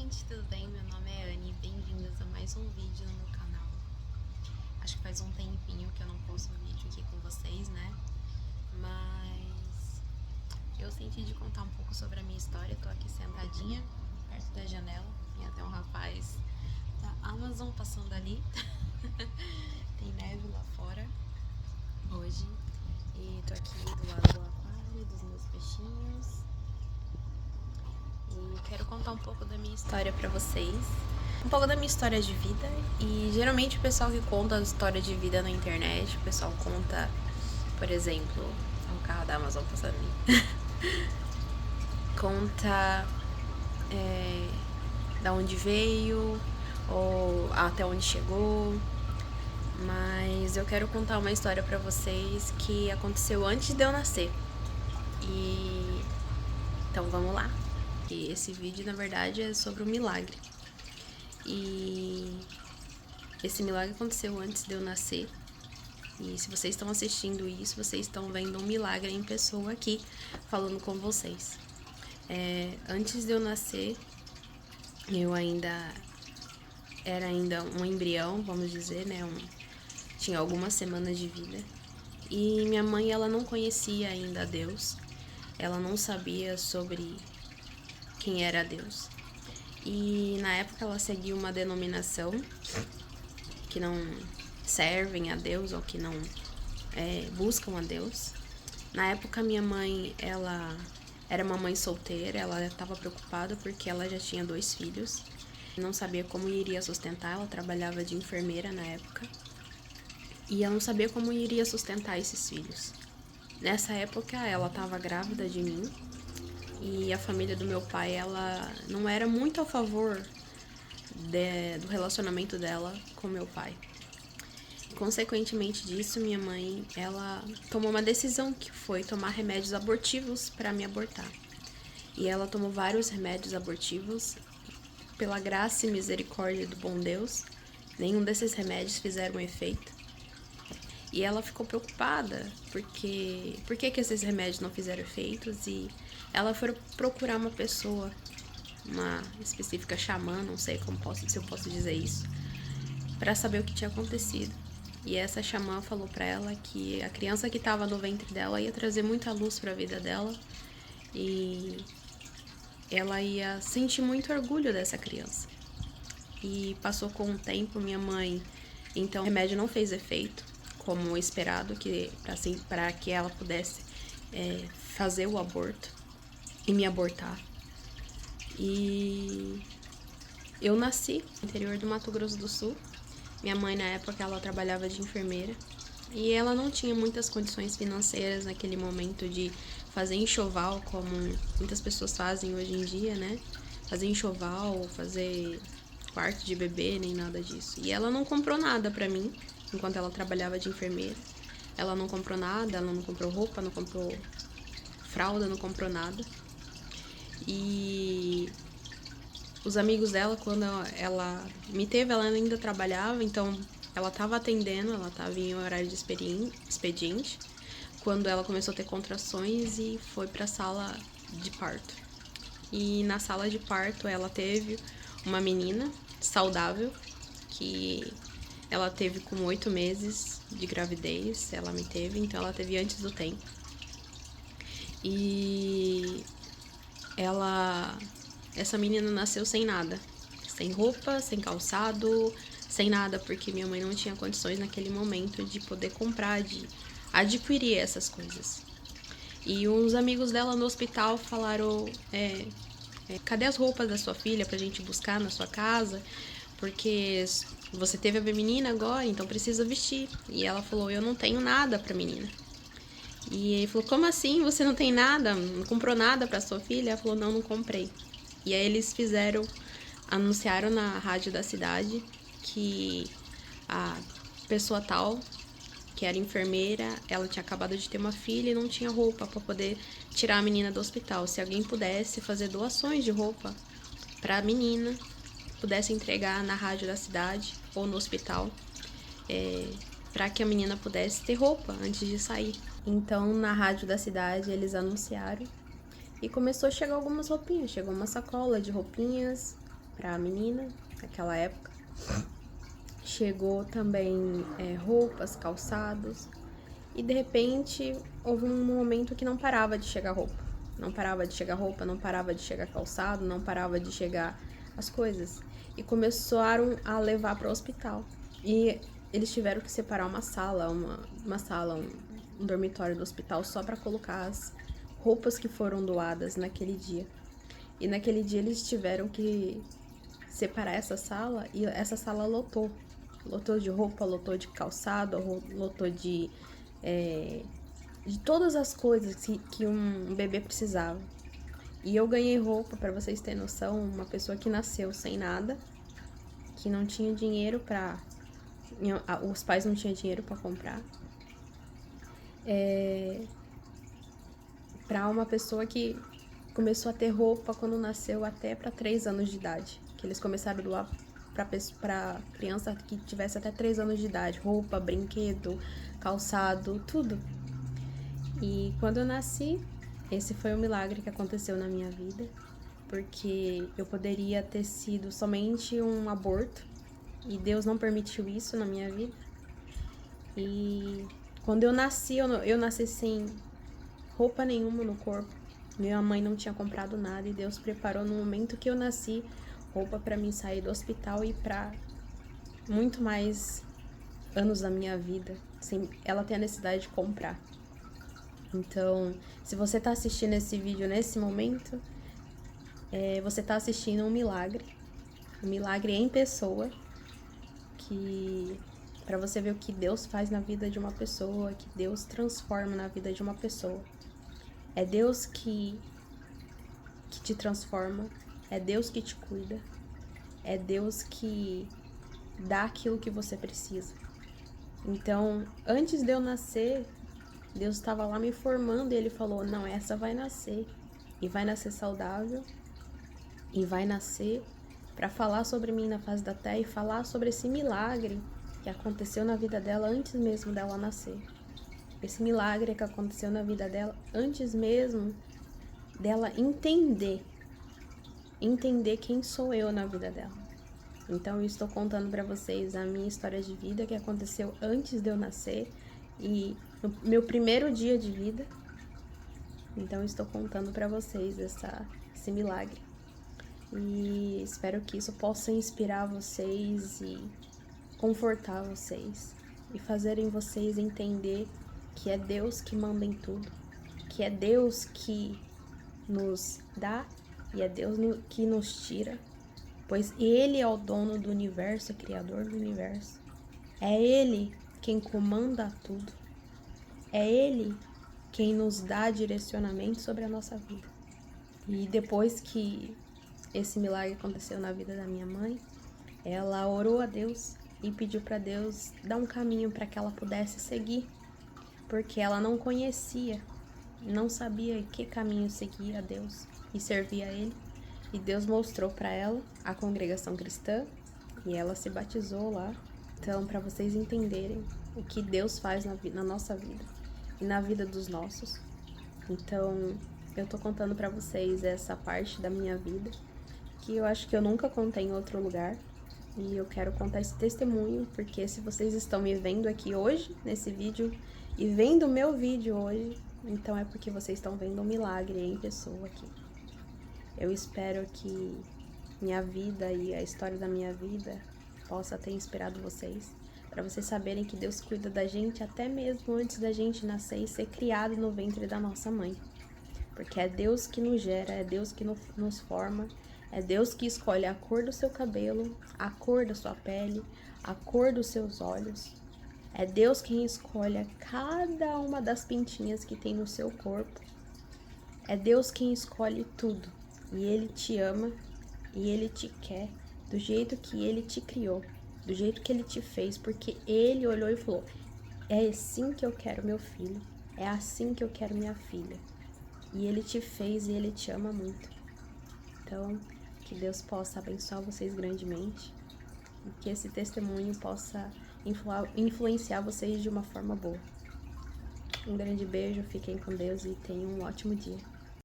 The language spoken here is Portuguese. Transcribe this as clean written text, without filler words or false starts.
gente, tudo bem? Meu nome é Anne, bem-vindos a mais um vídeo no meu canal. Acho que faz um tempinho que eu não posto um vídeo aqui com vocês, né? Mas eu senti de contar um pouco sobre a minha história. Eu tô aqui sentadinha, perto da janela, tem até um rapaz da Amazon passando ali. Tem neve lá fora hoje. E tô aqui do lado do aquário, dos meus peixinhos. E quero contar um pouco da minha história pra vocês. Um pouco da minha história de vida. E geralmente o pessoal que conta a história de vida na internet, o pessoal conta, por exemplo, o carro da Amazon passando ali. Conta da onde veio, ou até onde chegou. Mas eu quero contar uma história pra vocês que aconteceu antes de eu nascer. E então vamos lá. E esse vídeo, na verdade, é sobre um milagre. E esse milagre aconteceu antes de eu nascer. E se vocês estão assistindo isso, vocês estão vendo um milagre em pessoa aqui, falando com vocês. Antes de eu nascer, eu era um embrião, vamos dizer, né? Tinha algumas semanas de vida. E minha mãe, ela não conhecia ainda Deus. Ela não sabia sobre quem era Deus. E na época ela seguia uma denominação que não servem a Deus ou que não buscam a Deus. Na época minha mãe, ela era uma mãe solteira, ela estava preocupada porque ela já tinha 2 filhos. Não sabia como iria sustentar, ela trabalhava de enfermeira na época. E ela não sabia como iria sustentar esses filhos. Nessa época ela estava grávida de mim. E a família do meu pai, ela não era muito a favor do relacionamento dela com meu pai. Consequentemente disso, minha mãe, ela tomou uma decisão que foi tomar remédios abortivos para me abortar. E ela tomou vários remédios abortivos. Pela graça e misericórdia do bom Deus, nenhum desses remédios fizeram efeito. E ela ficou preocupada, porque por que esses remédios não fizeram efeitos? E ela foi procurar uma pessoa, uma específica xamã, não sei se eu posso dizer isso, para saber o que tinha acontecido. E essa xamã falou para ela que a criança que estava no ventre dela ia trazer muita luz para a vida dela e ela ia sentir muito orgulho dessa criança. E passou com o tempo, minha mãe, então o remédio não fez efeito como esperado, para que ela pudesse fazer o aborto e me abortar. E eu nasci no interior do Mato Grosso do Sul. Minha mãe, na época, ela trabalhava de enfermeira e ela não tinha muitas condições financeiras naquele momento de fazer enxoval, como muitas pessoas fazem hoje em dia, né? Fazer enxoval, fazer quarto de bebê, nem nada disso. E ela não comprou nada pra mim, enquanto ela trabalhava de enfermeira. Ela não comprou nada, ela não comprou roupa, não comprou fralda, não comprou nada. E os amigos dela, quando ela me teve, ela ainda trabalhava, então ela estava atendendo, ela estava em horário de expediente, quando ela começou a ter contrações e foi para a sala de parto. E na sala de parto ela teve uma menina saudável, que ela teve com 8 meses de gravidez, ela me teve, então ela teve antes do tempo. E essa menina nasceu sem nada, sem roupa, sem calçado, sem nada, porque minha mãe não tinha condições naquele momento de poder comprar, de adquirir essas coisas. E uns amigos dela no hospital falaram, cadê as roupas da sua filha pra gente buscar na sua casa? Porque você teve a menina agora, então precisa vestir. E ela falou, eu não tenho nada pra menina. E ele falou, como assim? Você não tem nada? Não comprou nada pra sua filha? Ela falou, não comprei. E aí eles anunciaram na rádio da cidade que a pessoa tal, que era enfermeira, ela tinha acabado de ter uma filha e não tinha roupa pra poder tirar a menina do hospital. Se alguém pudesse fazer doações de roupa pra menina, pudesse entregar na rádio da cidade ou no hospital, para que a menina pudesse ter roupa antes de sair. Então, na rádio da cidade, eles anunciaram e começou a chegar algumas roupinhas. Chegou uma sacola de roupinhas pra menina naquela época. Chegou também roupas, calçados. E de repente houve um momento que não parava de chegar roupa. Não parava de chegar roupa, não parava de chegar calçado, não parava de chegar as coisas. E começaram a levar para o hospital. E eles tiveram que separar uma sala, um dormitório do hospital só para colocar as roupas que foram doadas naquele dia. E naquele dia eles tiveram que separar essa sala e essa sala lotou. Lotou de roupa, lotou de calçado, lotou de todas as coisas que um bebê precisava. E eu ganhei roupa, para vocês terem noção, uma pessoa que nasceu sem nada, que não tinha dinheiro pra... Os pais não tinham dinheiro para comprar. Para uma pessoa que começou a ter roupa quando nasceu até para 3 anos de idade. Que eles começaram a doar para criança que tivesse até 3 anos de idade. Roupa, brinquedo, calçado, tudo. E quando eu nasci, esse foi o milagre que aconteceu na minha vida. Porque eu poderia ter sido somente um aborto. E Deus não permitiu isso na minha vida. E quando eu nasci, eu nasci sem roupa nenhuma no corpo. Minha mãe não tinha comprado nada e Deus preparou no momento que eu nasci roupa para mim sair do hospital e para muito mais anos da minha vida, sem ela ter a necessidade de comprar. Então, se você tá assistindo esse vídeo nesse momento, você tá assistindo um milagre em pessoa, que para você ver o que Deus faz na vida de uma pessoa, que Deus transforma na vida de uma pessoa. É Deus que te transforma, é Deus que te cuida, é Deus que dá aquilo que você precisa. Então, antes de eu nascer, Deus estava lá me formando e Ele falou, não, essa vai nascer, e vai nascer saudável, e vai nascer para falar sobre mim na face da terra e falar sobre esse milagre que aconteceu na vida dela antes mesmo dela nascer. Esse milagre que aconteceu na vida dela antes mesmo dela entender quem sou eu na vida dela. Então eu estou contando para vocês a minha história de vida que aconteceu antes de eu nascer e no meu primeiro dia de vida. Então eu estou contando para vocês esse milagre. E espero que isso possa inspirar vocês e confortar vocês e fazerem vocês entender que é Deus que manda em tudo, que é Deus que nos dá e é Deus que nos tira, pois Ele é o dono do universo, é o criador do universo. É Ele quem comanda tudo. É Ele quem nos dá direcionamento sobre a nossa vida. E depois que esse milagre aconteceu na vida da minha mãe, ela orou a Deus e pediu para Deus dar um caminho para que ela pudesse seguir, porque ela não conhecia, não sabia que caminho seguir a Deus e servir a Ele. E Deus mostrou para ela a congregação cristã e ela se batizou lá. Então, para vocês entenderem o que Deus faz na nossa vida e na vida dos nossos. Então, eu tô contando para vocês essa parte da minha vida que eu acho que eu nunca contei em outro lugar. E eu quero contar esse testemunho, porque se vocês estão me vendo aqui hoje, nesse vídeo, e vendo o meu vídeo hoje, então é porque vocês estão vendo um milagre em pessoa aqui. Eu espero que minha vida e a história da minha vida possa ter inspirado vocês, para vocês saberem que Deus cuida da gente até mesmo antes da gente nascer e ser criado no ventre da nossa mãe. Porque é Deus que nos gera, é Deus que nos forma, é Deus que escolhe a cor do seu cabelo, a cor da sua pele, a cor dos seus olhos. É Deus quem escolhe cada uma das pintinhas que tem no seu corpo. É Deus quem escolhe tudo. E Ele te ama e Ele te quer do jeito que Ele te criou, do jeito que Ele te fez, porque Ele olhou e falou, é assim que eu quero meu filho, é assim que eu quero minha filha. E Ele te fez e Ele te ama muito. Então, que Deus possa abençoar vocês grandemente e que esse testemunho possa influenciar vocês de uma forma boa. Um grande beijo, fiquem com Deus e tenham um ótimo dia.